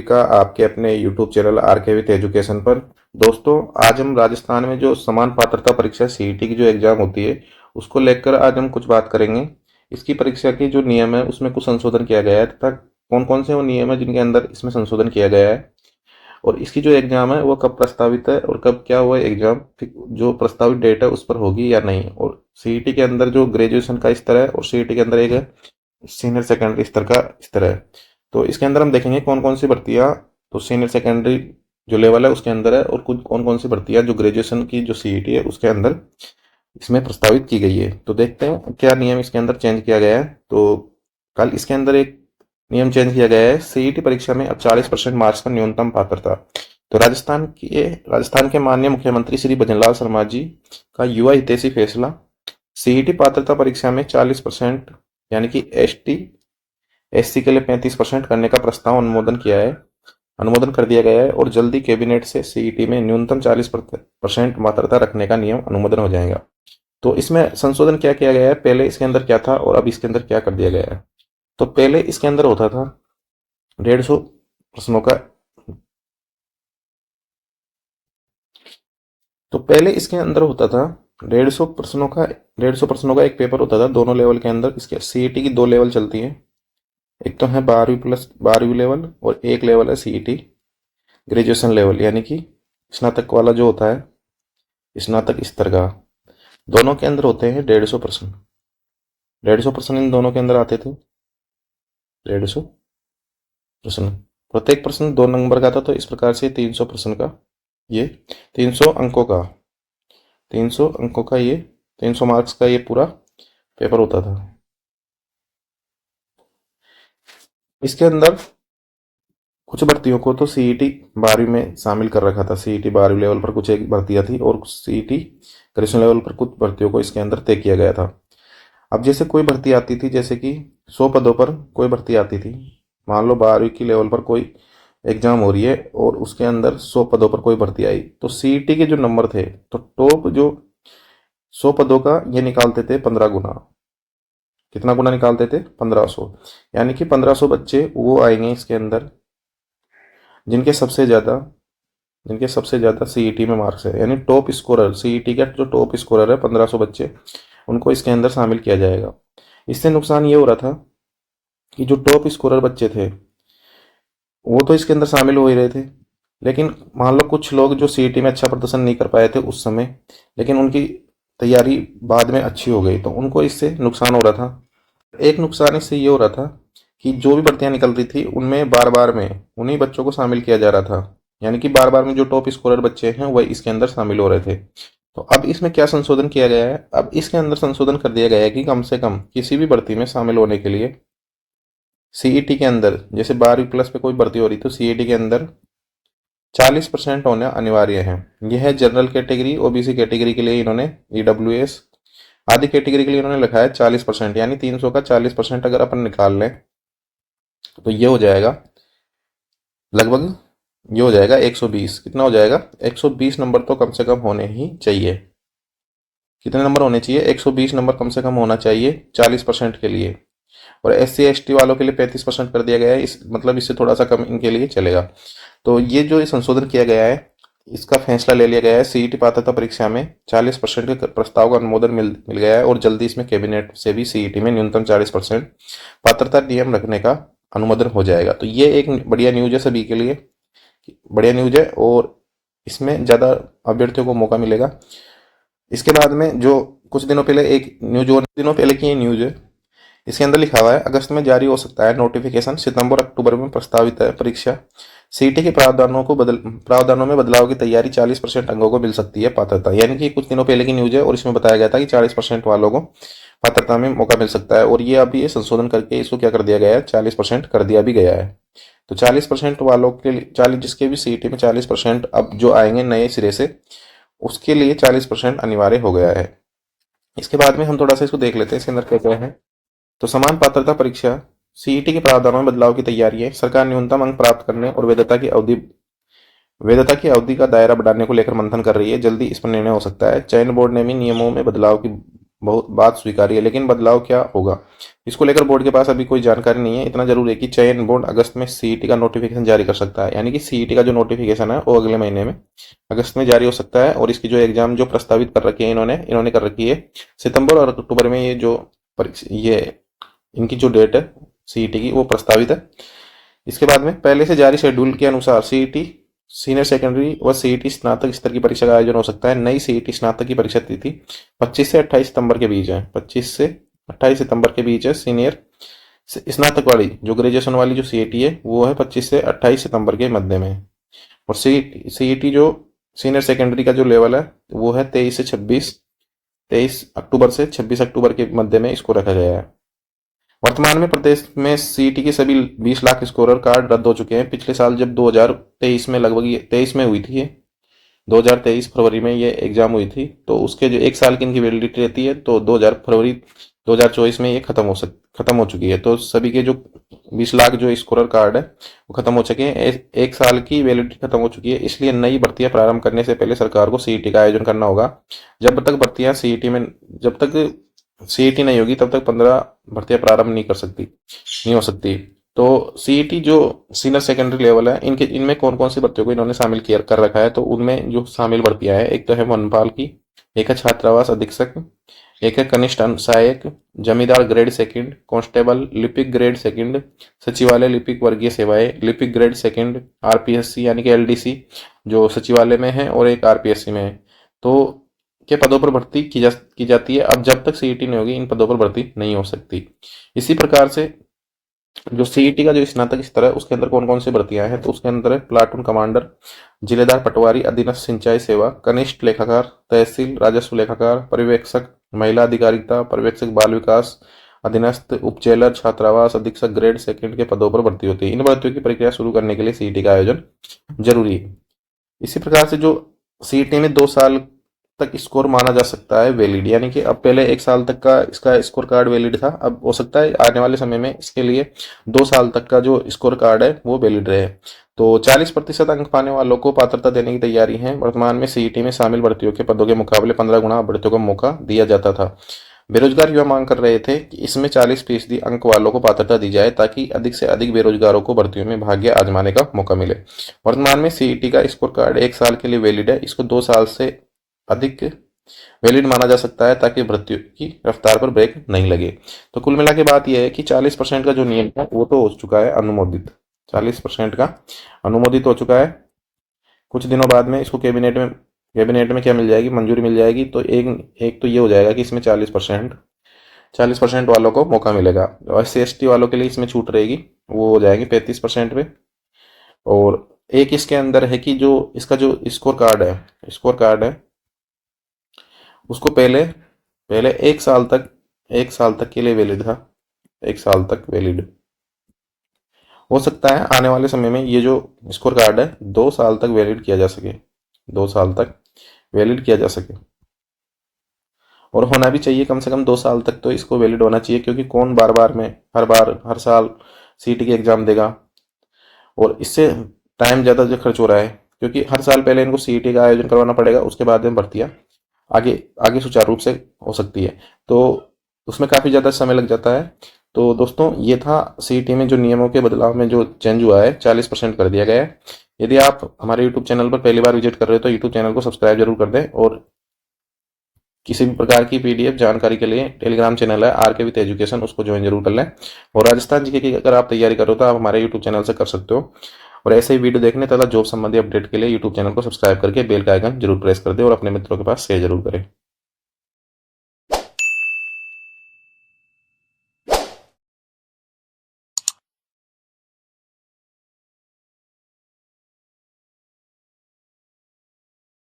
का आपके अपने YouTube channel RK with education पर। दोस्तों, आज हम राजस्थान में जो समान पात्रता परीक्षा सीईटी की जो एग्जाम होती है उसको लेकर आज हम कुछ बात करेंगे। इसकी परीक्षा के जो नियम है उसमें कुछ संशोधन किया गया है तथा कौन कौन से वो नियम है जिनके अंदर इसमें संशोधन किया गया है, और इसकी जो एग्जाम है वो कब प्रस्तावित है और कब क्या हुआ एग्जाम जो प्रस्तावित डेट है उस पर होगी या नहीं, और सीईटी के अंदर जो ग्रेजुएशन का स्तर है और सीईटी के अंदर एक सीनियर सेकेंडरी स्तर का स्तर है। तो इसके अंदर हम देखेंगे कौन कौन सी भर्तियां तो सीनियर सेकेंडरी जो लेवल है उसके अंदर है और कुछ कौन कौन सी भर्तियां जो ग्रेजुएशन की जो सीईटी है उसके अंदर इसमें प्रस्तावित की गई है। तो देखते हैं क्या नियम इसके अंदर चेंज किया गया है। तो कल इसके अंदर एक नियम चेंज किया गया है, सीईटी परीक्षा में अब 40% मार्क्स का न्यूनतम पात्रता। तो राजस्थान के माननीय मुख्यमंत्री श्री भजनलाल शर्मा जी का युवा हितैषी फैसला सीईटी पात्रता परीक्षा में 40% यानी कि एससी के लिए 35% करने का प्रस्ताव अनुमोदन कर दिया गया है और जल्दी कैबिनेट से सीईटी में न्यूनतम 40% पात्रता रखने का नियम अनुमोदन हो जाएगा। तो इसमें संशोधन क्या किया गया है, पहले इसके अंदर क्या था और अब इसके अंदर क्या कर दिया गया है। तो पहले इसके अंदर होता था 150 प्रश्नों का तो पहले इसके अंदर होता था 150 प्रश्नों का एक पेपर होता था दोनों लेवल के अंदर। इसके सीईटी की दो लेवल चलती है, एक तो है 12वीं लेवल और एक लेवल है सीईटी ग्रेजुएशन लेवल यानी कि स्नातक वाला जो होता है स्नातक स्तर का। दोनों के अंदर होते हैं 150 प्रश्न। 150 प्रश्न इन दोनों के अंदर आते थे। 150 प्रश्न, प्रत्येक प्रश्न 2 नंबर का था। तो इस प्रकार से 300 प्रश्न का ये 300 अंकों का 300 अंकों का ये 300 मार्क्स का ये पूरा पेपर होता था। इसके अंदर कुछ भर्तियों को तो सीईटी 12वीं में शामिल कर रखा था। सीईटी 12वीं लेवल पर कुछ एक भर्तियां थी और सीईटी ग्रेजुएशन लेवल पर कुछ भर्तियों को इसके अंदर तय किया गया था। अब जैसे कोई भर्ती आती थी, जैसे कि 100 पदों पर कोई भर्ती आती थी, मान लो 12वीं की लेवल पर कोई एग्जाम हो रही है और उसके अंदर 100 पदों पर कोई भर्ती आई, तो सीईटी के जो नंबर थे तो टॉप जो 100 पदों का ये निकालते थे 15 गुना। कितना गुना निकालते थे? 1500। यानी कि 1500 बच्चे वो आएंगे इसके अंदर जिनके सबसे ज़्यादा सीईटी में मार्क्स है, यानी टॉप स्कोरर सीईटी का जो टॉप स्कोरर है 1500 बच्चे, उनको इसके अंदर शामिल किया जाएगा। इससे नुकसान ये हो रहा था कि जो टॉप स्कोरर बच्चे थे वो तो इसके अंदर शामिल हो ही रहे थे, लेकिन मान लो कुछ लोग जो सीईटी में अच्छा प्रदर्शन नहीं कर पाए थे उस समय, लेकिन उनकी तैयारी बाद में अच्छी हो गई, तो उनको इससे नुकसान हो रहा था। एक नुकसान इससे ये हो रहा था कि जो भी भर्तियां निकलती थी उनमें बार बार में उन्हीं बच्चों को शामिल किया जा रहा था, यानी कि बार बार में जो टॉप स्कोरर बच्चे हैं वह इसके अंदर शामिल हो रहे थे। तो अब इसमें क्या संशोधन किया गया है, अब इसके अंदर संशोधन कर दिया गया है कि कम से कम किसी भी भर्ती में शामिल होने के लिए सीईटी के अंदर, जैसे 12वीं प्लस पे कोई भर्ती हो रही तो सीईटी के अंदर 40% होना अनिवार्य है। यह है जनरल कैटेगरी, ओबीसी कैटेगरी के लिए इन्होंने, ईडब्ल्यूएस आदि कैटेगरी के लिए इन्होंने लिखा है 40%, यानी 300 का 40% अगर अपन निकाल लें तो ये हो जाएगा लगभग, ये हो जाएगा 120। कितना हो जाएगा? 120 नंबर तो कम से कम होने ही चाहिए। कितने नंबर होने चाहिए? 120 नंबर कम से कम होना चाहिए 40% के लिए। और एस सी एस टी वालों के लिए 35% कर दिया गया है, इस मतलब इससे थोड़ा सा कम इनके लिए चलेगा। तो ये जो संशोधन किया गया है इसका फैसला ले लिया गया है। सीईटी पात्रता परीक्षा में 40% के प्रस्ताव का अनुमोदन मिल गया है और जल्दी इसमें कैबिनेट से भी सीईटी में न्यूनतम 40% पात्रता नियम रखने का अनुमोदन हो जाएगा। तो ये एक बढ़िया न्यूज है, सभी के लिए बढ़िया न्यूज है और इसमें ज़्यादा अभ्यर्थियों को मौका मिलेगा। इसके बाद में जो कुछ दिनों पहले एक न्यूज, और दिनों पहले की ये न्यूज है, इसके अंदर लिखा हुआ है अगस्त में जारी हो सकता है नोटिफिकेशन, सितंबर अक्टूबर में प्रस्तावित है परीक्षा। सीईटी के प्रावधानों में बदलाव की तैयारी, 40% अंकों को मिल सकती है पात्रता। यानी कि कुछ दिनों पहले की न्यूज है और इसमें बताया गया था कि 40% वालों को पात्रता में मौका मिल सकता है, और ये अभी ये संशोधन करके इसको क्या कर दिया गया है, 40% कर दिया भी गया है। तो 40% वालों के लिए 40, जिसके भी सीईटी में 40% अब जो आएंगे नए सिरे से, उसके लिए 40% अनिवार्य हो गया है। इसके बाद में हम थोड़ा सा इसको देख लेते हैं इसके अंदर क्या क्या है। तो समान पात्रता परीक्षा सीईटी के प्रावधानों में बदलाव की तैयारी है। सरकार न्यूनतम अंक प्राप्त करने और वैधता की अवधि का दायरा बढ़ाने को लेकर मंथन कर रही है। जल्दी इस पर निर्णय हो सकता है। चयन बोर्ड ने भी नियमों में बदलाव की बहुत बात स्वीकारी है, लेकिन बदलाव क्या होगा? इसको लेकर बोर्ड के पास अभी कोई जानकारी नहीं है। इतना जरूर है कि चयन बोर्ड अगस्त में सीईटी का नोटिफिकेशन जारी कर सकता है, यानी कि सीईटी का जो नोटिफिकेशन है वो अगले महीने में अगस्त में जारी हो सकता है। और इसकी जो एग्जाम जो प्रस्तावित कर रखी है इन्होंने कर रखी है सितंबर और अक्टूबर में। ये जो ये इनकी जो डेट है सीईटी की वो प्रस्तावित है। इसके बाद में पहले से जारी शेड्यूल के अनुसार सीईटी सीनियर सेकेंडरी व सीईटी स्नातक स्तर की परीक्षा का आयोजन हो सकता है। नई सीईटी स्नातक की परीक्षा तिथि 25 से 28 सितंबर के बीच है। 25 से 28 सितंबर के बीच है। सीनियर स्नातक वाली जो ग्रेजुएशन वाली जो सीईटी है वो है 25 से 28 सितंबर के मध्य में। और सीईटी जो सीनियर सेकेंडरी का जो लेवल है वो है 23 अक्टूबर से 26 अक्टूबर के मध्य में इसको रखा गया है। वर्तमान में प्रदेश में सीईटी के सभी 20 लाख स्कोरर कार्ड रद्द हो चुके हैं। पिछले साल जब 2023 में लगभग 23 में हुई थी, 2023 फरवरी में ये एग्जाम हुई थी, तो उसके जो एक साल की इनकी वैलिडिटी रहती है, तो 2000 फरवरी 2024 में ये खत्म हो चुकी है। तो सभी के जो 20 लाख जो स्कोरर कार्ड है वो खत्म हो चुके हैं। एक साल की वैलिडिटी खत्म हो चुकी है। इसलिए नई भर्तियां प्रारंभ करने से पहले सरकार को सीईटी का आयोजन करना होगा। जब तक सीईटी नहीं होगी तब तक 15 भर्तियां प्रारंभ नहीं हो सकती। तो सीईटी जो सीनियर सेकेंडरी लेवल है इनमें कौन कौन सी भर्तियों को इन्होंने शामिल किया कर रखा है, तो उनमें जो शामिल भर्तियां हैं, एक तो है वनपाल की, एक है छात्रावास अधीक्षक, एक है कनिष्ठ सहायक, जमींदार ग्रेड सेकंड, कांस्टेबल लिपिक ग्रेड सेकंड, सचिवालय लिपिक वर्गीय सेवाएं लिपिक ग्रेड सेकंड, आरपीएससी यानी कि एलडीसी जो सचिवालय में है और एक आरपीएससी में है, तो के पदों पर भर्ती की जाती है। अब जब तक सीईटी नहीं होगी इन पदों पर भर्ती नहीं हो सकती। इसी प्रकार से जो सीईटी का जो स्नातक स्तर है उसके अंदर कौन कौन सी भर्तियां हैं, तो उसके अंदर है प्लाटून कमांडर, जिलेदार पटवारी, अधीनस्थ सिंचाई सेवा, कनिष्ठ लेखाकार, तहसील राजस्व लेखाकार, पर्यवेक्षक महिला अधिकारिता, पर्यवेक्षक बाल विकास, अधीनस्थ उपजेलर, छात्रावास अधीक्षक ग्रेड सेकंड के पदों पर भर्ती होती है। इन भर्तियों की प्रक्रिया शुरू करने के लिए सीईटी का आयोजन जरूरी है। इसी प्रकार से जो सीईटी में 2 साल तक स्कोर माना जा सकता है वैलिड, यानी कि अब पहले 1 साल तक का इसका स्कोर कार्ड वैलिड था, अब हो सकता है आने वाले समय में इसके लिए 2 साल तक का जो स्कोर कार्ड है वो वैलिड रहे। तो 40% अंक पाने वालों को पात्रता देने की तैयारी है। वर्तमान में सीईटी में शामिल भर्तियों के पदों के मुकाबले 15 गुना भर्तियों को मौका दिया जाता था। बेरोजगार युवा मांग कर रहे थे कि इसमें 40% अंक वालों को पात्रता दी जाए ताकि अधिक से अधिक बेरोजगारों को भर्तियों में भाग्य आजमाने का मौका मिले। वर्तमान में सीईटी का स्कोर कार्ड 1 साल के लिए वैलिड है। इसको 2 साल से अधिक वैलिड माना जा सकता है ताकि भर्तियों की रफ्तार पर ब्रेक नहीं लगे। तो कुल मिला के बात यह है कि 40% का जो नियम है वो तो हो चुका है अनुमोदित, 40% का अनुमोदित हो चुका है। कुछ दिनों बाद में इसको कैबिनेट में क्या मिल जाएगी, मंजूरी मिल जाएगी। तो एक तो ये हो जाएगा कि इसमें 40% वालों को मौका मिलेगा। और SC/ST वालों के लिए इसमें छूट रहेगी, वो हो जाएंगे 35% पे। और एक इसके अंदर है कि जो इसका जो स्कोर कार्ड है उसको पहले पहले 1 साल तक के लिए वैलिड था। 1 साल तक वैलिड हो सकता है आने वाले समय में ये जो स्कोर कार्ड है 2 साल तक वैलिड किया जा सके, 2 साल तक वैलिड किया जा सके। और होना भी चाहिए, कम से कम 2 साल तक तो इसको वैलिड होना चाहिए, क्योंकि कौन हर साल सीईटी की एग्जाम देगा। और इससे टाइम ज़्यादा जो खर्च हो रहा है, क्योंकि हर साल पहले इनको सीईटी का आयोजन करवाना पड़ेगा, उसके बाद में भर्तियाँ आगे आगे सुचारू रूप से हो सकती है। तो उसमें काफ़ी ज़्यादा समय लग जाता है। तो दोस्तों ये था सीईटी में जो नियमों के बदलाव में जो चेंज हुआ है, 40% कर दिया गया है। यदि आप हमारे यूट्यूब चैनल पर पहली बार विजिट कर रहे हो तो यूट्यूब चैनल को सब्सक्राइब जरूर कर दें। और किसी भी प्रकार की PDF जानकारी के लिए टेलीग्राम चैनल है RK विथ एजुकेशन, उसको ज्वाइन जरूर कर लें। और राजस्थान जीके की अगर आप तैयारी करो तो आप हमारे यूट्यूब चैनल से कर सकते हो। और ऐसे ही वीडियो देखने तथा जॉब संबंधी अपडेट के लिए यूट्यूब चैनल को सब्सक्राइब करके बेल का आइकन जरूर प्रेस कर दें और अपने मित्रों के पास शेयर जरूर करें।